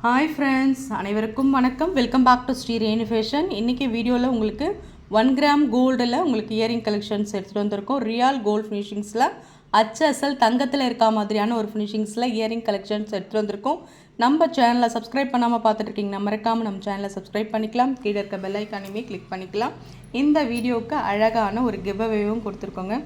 Hi friends, அனைவருக்கும் வணக்கம். Welcome back to Shri Renu fashion. இன்றைக்கி வீடியோவில் உங்களுக்கு 1 கிராம் கோல்டில் உங்களுக்கு இயரிங் கலெக்ஷன்ஸ் எடுத்துகிட்டு வந்திருக்கோம். ரியல் கோல்டு ஃபினிஷிங்ஸில் அச்சல் தங்கத்தில் இருக்கா மாதிரியான ஒரு ஃபினிஷிங்ஸில் இயரிங் கலெக்ஷன்ஸ் எடுத்துகிட்டு வந்திருக்கோம். நம்ம சேனலை சப்ஸ்கிரைப் பண்ணாமல் பார்த்துட்ருக்கீங்கன்னா மறக்காமல் நம்ம சேனலை சப்ஸ்கிரைப் பண்ணிக்கலாம். கீழே இருக்க பெல் ஐக்கானையுமே கிளிக் பண்ணிக்கலாம். இந்த வீடியோவுக்கு அழகான ஒரு கிவ்அவேவும் கொடுத்துருக்கோங்க.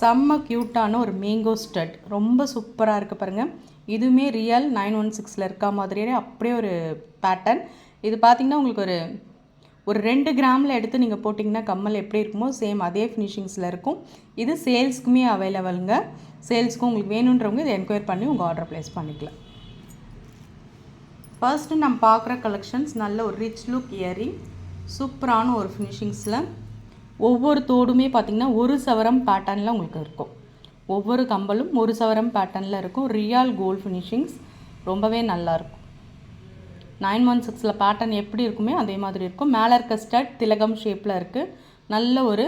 செம்ம க்யூட்டான ஒரு மேங்கோ ஸ்டட், ரொம்ப சூப்பராக இருக்குது பாருங்கள். இதுவுமே ரியல் 916 இருக்கா மாதிரியே அப்படியே ஒரு பேட்டர்ன். இது பார்த்திங்கன்னா உங்களுக்கு ஒரு 2 கிராமில் எடுத்து நீங்கள் போட்டிங்கன்னா கம்மல் எப்படி இருக்குமோ சேம் அதே ஃபினிஷிங்ஸில் இருக்கும். இது சேல்ஸ்க்குமே அவைலபிளுங்க. சேல்ஸ்க்கும் உங்களுக்கு வேணுன்றவங்க இதை என்கொயர் பண்ணி உங்கள் ஆர்டர் ப்ளேஸ் பண்ணிக்கலாம். ஃபர்ஸ்ட்டு நம்ம பார்க்குற கலெக்ஷன்ஸ் நல்ல ஒரு ரிச் லுக் இயரிங், சூப்பரான ஒரு ஃபினிஷிங்ஸில். ஒவ்வொரு தோடுமே பார்த்திங்கன்னா ஒரு சவரம் பேட்டர்னில் உங்களுக்கு இருக்கும். ஒவ்வொரு கம்பலும் ஒரு சவரம் பேட்டர்னில் இருக்கும். ரியல் கோல்டு ஃபினிஷிங்ஸ், ரொம்பவே நல்லாயிருக்கும். 916 பேட்டர்ன் எப்படி இருக்குமே அதே மாதிரி இருக்கும். மேலே இருக்க ஸ்டட் திலகம் ஷேப்பில் இருக்குது. நல்ல ஒரு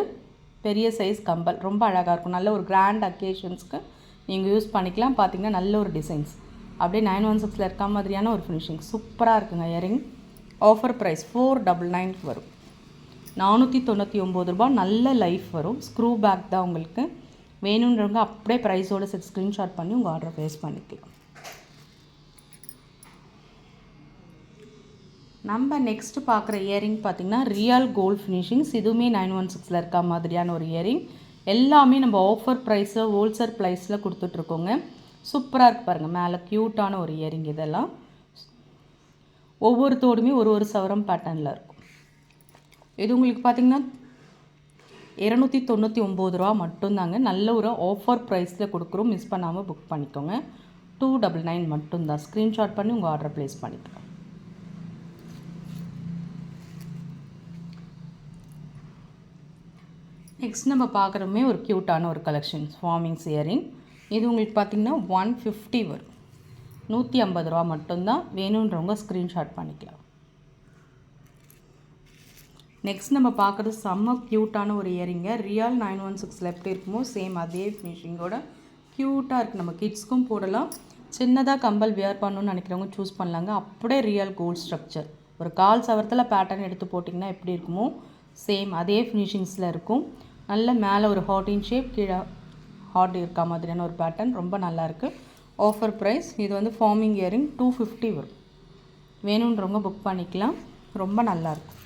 பெரிய சைஸ் கம்பல், ரொம்ப அழகாக இருக்கும். நல்ல ஒரு கிராண்ட் அக்கேஷன்ஸ்க்கு நீங்கள் யூஸ் பண்ணிக்கலாம். பார்த்திங்கன்னா நல்ல ஒரு டிசைன்ஸ், அப்படியே 916 இருக்க மாதிரியான ஒரு ஃபினிஷிங் சூப்பராக இருக்குங்க. இயரிங் ஆஃபர் ப்ரைஸ் 499 வரும். 499 ரூபா. நல்ல லைஃப் வரும். ஸ்க்ரூ பேக் தான் உங்களுக்கு. வேணுன்றவங்க அப்படியே ப்ரைஸோடு செட் ஸ்க்ரீன்ஷாட் பண்ணி உங்கள் ஆர்டரை ப்ளேஸ் பண்ணிக்கலாம். நம்ம நெக்ஸ்ட்டு பார்க்குற இயரிங் பார்த்திங்கன்னா ரியல் கோல்டு ஃபினிஷிங்ஸ். இதுவுமே 916 இருக்கா மாதிரியான ஒரு இயரிங். எல்லாமே நம்ம ஆஃபர் ப்ரைஸில் ஹோல்சேல் ப்ரைஸில் கொடுத்துட்ருக்கோங்க. சூப்பராக இருக்குது பாருங்கள். மேலே க்யூட்டான ஒரு இயரிங். இதெல்லாம் ஒவ்வொரு தோடுமே ஒரு சவரம் பேட்டர்னில் இருக்கும். இது உங்களுக்கு பார்த்திங்கன்னா 299 ரூபா மட்டும்தாங்க. நல்ல ஒரு ஆஃபர் ப்ரைஸில் கொடுக்குறோம். மிஸ் பண்ணாமல் புக் பண்ணிக்கோங்க. 299 மட்டும்தான். ஸ்க்ரீன்ஷாட் பண்ணி உங்கள் ஆர்டர் ப்ளேஸ் பண்ணிக்கலாம். நெக்ஸ்ட் நம்ம பார்க்குறோமே ஒரு க்யூட்டான ஒரு கலெக்ஷன் ஃபார்மிங்ஸ் இயரிங். இது உங்களுக்கு பார்த்திங்கன்னா 150 வரும். 150 ரூபா மட்டும்தான். வேணுன்றவங்க ஸ்க்ரீன்ஷாட் பண்ணிக்கலாம். நெக்ஸ்ட் நம்ம பார்க்குறது செம்ம க்யூட்டான ஒரு இயரிங்க. ரியல் 916 எப்படி இருக்குமோ சேம் அதே ஃபினிஷிங்கோட க்யூட்டாக இருக்குது. நம்ம கிட்ஸ்க்கும் போடலாம். சின்னதாக கம்பல் வியர் பண்ணணும்னு நினைக்கிறவங்க சூஸ் பண்ணலாங்க. அப்படியே ரியல் கோல்ட் ஸ்ட்ரக்சர். ஒரு 1/4 சவரத்தில் பேட்டர்ன் எடுத்து போட்டிங்கன்னா எப்படி இருக்குமோ சேம் அதே ஃபினிஷிங்ஸில் இருக்கும். நல்ல மேலே ஒரு ஹார்டின் ஷேப், கீழே ஹார்ட் இருக்கா மாதிரியான ஒரு பேட்டர்ன், ரொம்ப நல்லாயிருக்கு. Offer price. இது வந்து ஃபார்மிங் இயரிங் 250 வரும். வேணுன்றவங்க புக் பண்ணிக்கலாம். ரொம்ப நல்லாயிருக்கும்.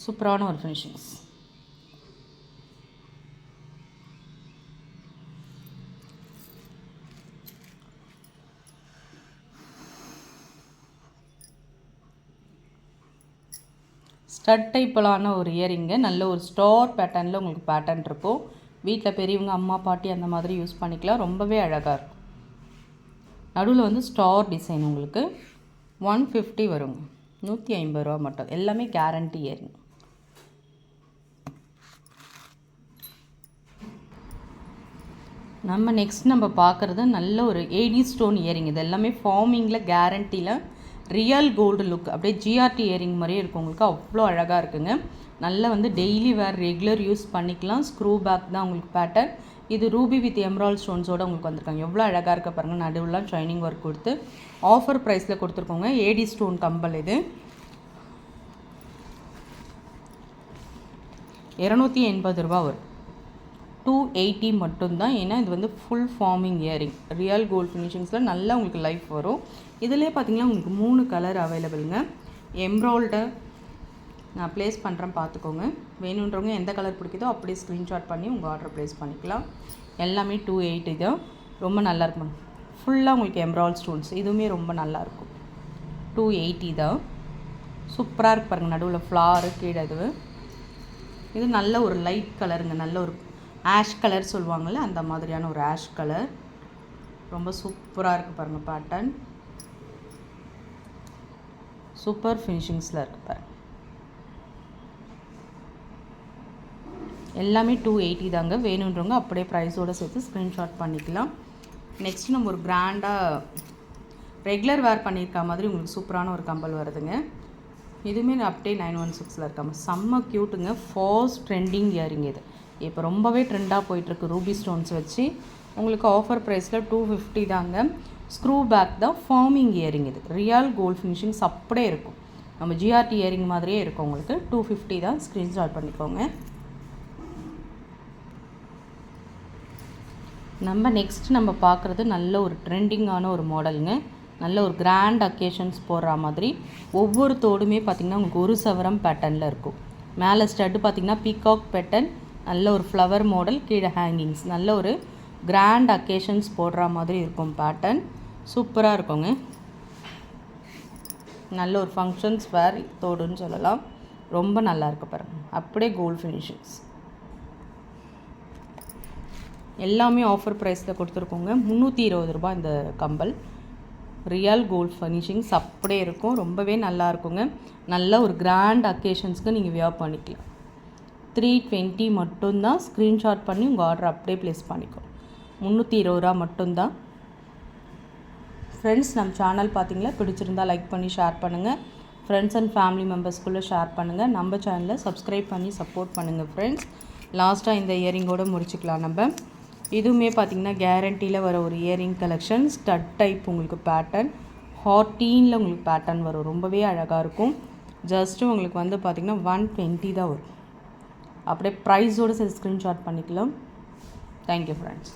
சூப்பரான ஒரு ஃபினிஷிங்ஸ். ஸ்டட் டைப்பிலான ஒரு இயரிங்க. நல்ல ஒரு ஸ்டார் பேட்டர்னில் உங்களுக்கு பேட்டர்ன் இருக்கும். வீட்டில் பெரியவங்க, அம்மா, பாட்டி அந்த மாதிரி யூஸ் பண்ணிக்கலாம். ரொம்பவே அழகாக இருக்கும். நடுவில் வந்து ஸ்டார் டிசைன் உங்களுக்கு 150 வருங்க. 150 ரூபா மட்டும். எல்லாமே கேரண்டி இயரிங். நம்ம பார்க்குறது நல்ல ஒரு ஏடி ஸ்டோன் இயரிங். இது எல்லாமே ஃபார்மிங்கில் கேரண்டியில் ரியல் கோல்டு லுக், அப்படியே ஜிஆர்டி இயரிங் மாதிரியே இருக்கும் உங்களுக்கு. அவ்வளோ அழகாக இருக்குங்க. நல்லா வந்து டெய்லி வேர் ரெகுலர் யூஸ் பண்ணிக்கலாம். ஸ்க்ரூ பேக் தான் உங்களுக்கு பேட்டர்ன். இது ரூபி வித் எம்ரால் ஸ்டோன்ஸோடு உங்களுக்கு வந்திருக்காங்க. எவ்வளோ அழகாக இருக்க பாருங்கள். நடுவுலாம் ஷைனிங் ஒர்க் கொடுத்து ஆஃபர் ப்ரைஸில் கொடுத்துருக்கோங்க. ஏடி ஸ்டோன் கம்பல். இது 280 ரூபா வரும். 280 மட்டும்தான். ஏன்னா இது வந்து full forming earring. Real gold ஃபினிஷிங்ஸில் நல்லா உங்களுக்கு லைஃப் வரும். இதிலே பார்த்திங்கன்னா உங்களுக்கு 3 கலர் அவைலபிளுங்க. எம்ரால்டு நான் ப்ளேஸ் பண்ணுறேன், பார்த்துக்கோங்க. வேணுன்றவங்க எந்த கலர் பிடிக்குதோ அப்படியே ஸ்க்ரீன்ஷாட் பண்ணி உங்கள் ஆர்டர் ப்ளேஸ் பண்ணிக்கலாம். எல்லாமே 280 தான். ரொம்ப நல்லாயிருக்கும். ஃபுல்லாக உங்களுக்கு எம்ரால் ஸ்டோன்ஸ். இதுவுமே ரொம்ப நல்லாயிருக்கும். 280 தான். சூப்பராக இருக்கு பாருங்கள். நடுவில் ஃப்ளாரு, கீழே இது நல்ல ஒரு லைட் கலருங்க. நல்ல ஒரு ஆஷ் கலர் சொல்லுவாங்கள்ல, அந்த மாதிரியான ஒரு ஆஷ் கலர். ரொம்ப சூப்பராக இருக்குது பாருங்கள். பேட்டர்ன் சூப்பர் ஃபினிஷிங்ஸில் இருக்குது பாருங்கள். எல்லாமே 280 தாங்க. வேணுன்றவங்க அப்படியே ப்ரைஸோடு சேர்த்து ஸ்க்ரீன்ஷாட் பண்ணிக்கலாம். நெக்ஸ்ட் நம்ம ஒரு பிராண்டாக ரெகுலர் வேர் பண்ணியிருக்க மாதிரி உங்களுக்கு சூப்பரான ஒரு கம்பல் வருதுங்க. இதுவுமே அப்படியே 916 இருக்காமல் செம்ம க்யூட்டுங்க. ஃபாஸ்ட் ட்ரெண்டிங் இயரிங் இது. இப்போ ரொம்பவே ட்ரெண்டாக போயிட்டுருக்கு ரூபி ஸ்டோன்ஸ் வச்சு. உங்களுக்கு ஆஃபர் ப்ரைஸில் 250 தாங்க. ஸ்க்ரூ பேக் தான், ஃபார்மிங் இயரிங் இது. ரியல் கோல்ட் ஃபினிஷிங்ஸ் அப்படியே இருக்கும். நம்ம ஜிஆர்டி இயரிங் மாதிரியே இருக்கும். உங்களுக்கு 250 தான். ஸ்க்ரீன்ஷாட் பண்ணிக்கோங்க. நம்ம பார்க்குறது நல்ல ஒரு ட்ரெண்டிங்கான ஒரு மாடலுங்க. நல்ல ஒரு கிராண்ட் அக்கேஷன்ஸ் போடுற மாதிரி. ஒவ்வொரு தோடுமே பார்த்திங்கன்னா உங்களுக்கு ஒரு சவரம் பேட்டர்னில் இருக்கும். மேலே ஸ்டட்டு பார்த்திங்கன்னா பீகாக் பேட்டர்ன், நல்ல ஒரு ஃப்ளவர் மாடல், கீழே ஹேங்கிங்ஸ். நல்ல ஒரு கிராண்ட் அக்கேஷன்ஸ் போடுற மாதிரி இருக்கும் பேட்டர்ன். சூப்பராக இருக்குங்க. நல்ல ஒரு ஃபங்க்ஷன்ஸ் வேர் தோடுன்னு சொல்லலாம். ரொம்ப நல்லா இருக்கு பாருங்கள். அப்படியே கோல்ட் ஃபினிஷிங்ஸ் எல்லாமே ஆஃபர் ப்ரைஸில் கொடுத்துருக்கோங்க. 320 ரூபாய் இந்த கம்பல். ரியல் கோல்ட் ஃபினிஷிங்ஸ் அப்படியே இருக்கும். ரொம்பவே நல்லா இருக்குங்க. நல்ல ஒரு கிராண்ட் அக்கேஷன்ஸ்க்கு நீங்கள் வியர் பண்ணிக்கலாம். 320 மட்டும்தான். ஸ்க்ரீன்ஷாட் பண்ணி உங்கள் ஆர்டர் அப்படியே ப்ளேஸ் பண்ணிக்கோ. 320 ரூபா மட்டும்தான். ஃப்ரெண்ட்ஸ், நம்ம சேனல் பார்த்தீங்களா, பிடிச்சிருந்தால் லைக் பண்ணி ஷேர் பண்ணுங்கள். ஃப்ரெண்ட்ஸ் அண்ட் ஃபேமிலி மெம்பர்ஸ்குள்ளே ஷேர் பண்ணுங்கள். நம்ம சேனலை சப்ஸ்கிரைப் பண்ணி சப்போர்ட் பண்ணுங்கள் ஃப்ரெண்ட்ஸ். லாஸ்ட்டாக இந்த இயரிங்கோடு முடிச்சுக்கலாம் நம்ம. இதுவுமே பார்த்திங்கன்னா கேரண்டியில் வர ஒரு இயரிங் கலெக்ஷன். ஸ்டட் டைப் உங்களுக்கு பேட்டர்ன், ஹார்டீனில் உங்களுக்கு பேட்டர்ன் வரும். ரொம்பவே அழகாக இருக்கும். ஜஸ்ட்டு உங்களுக்கு வந்து பார்த்திங்கன்னா 120 தான் வரும். அப்படியே ப்ரைஸோடு சேர்த்து ஸ்க்ரீன்ஷாட் பண்ணிக்கலாம். Thank you friends.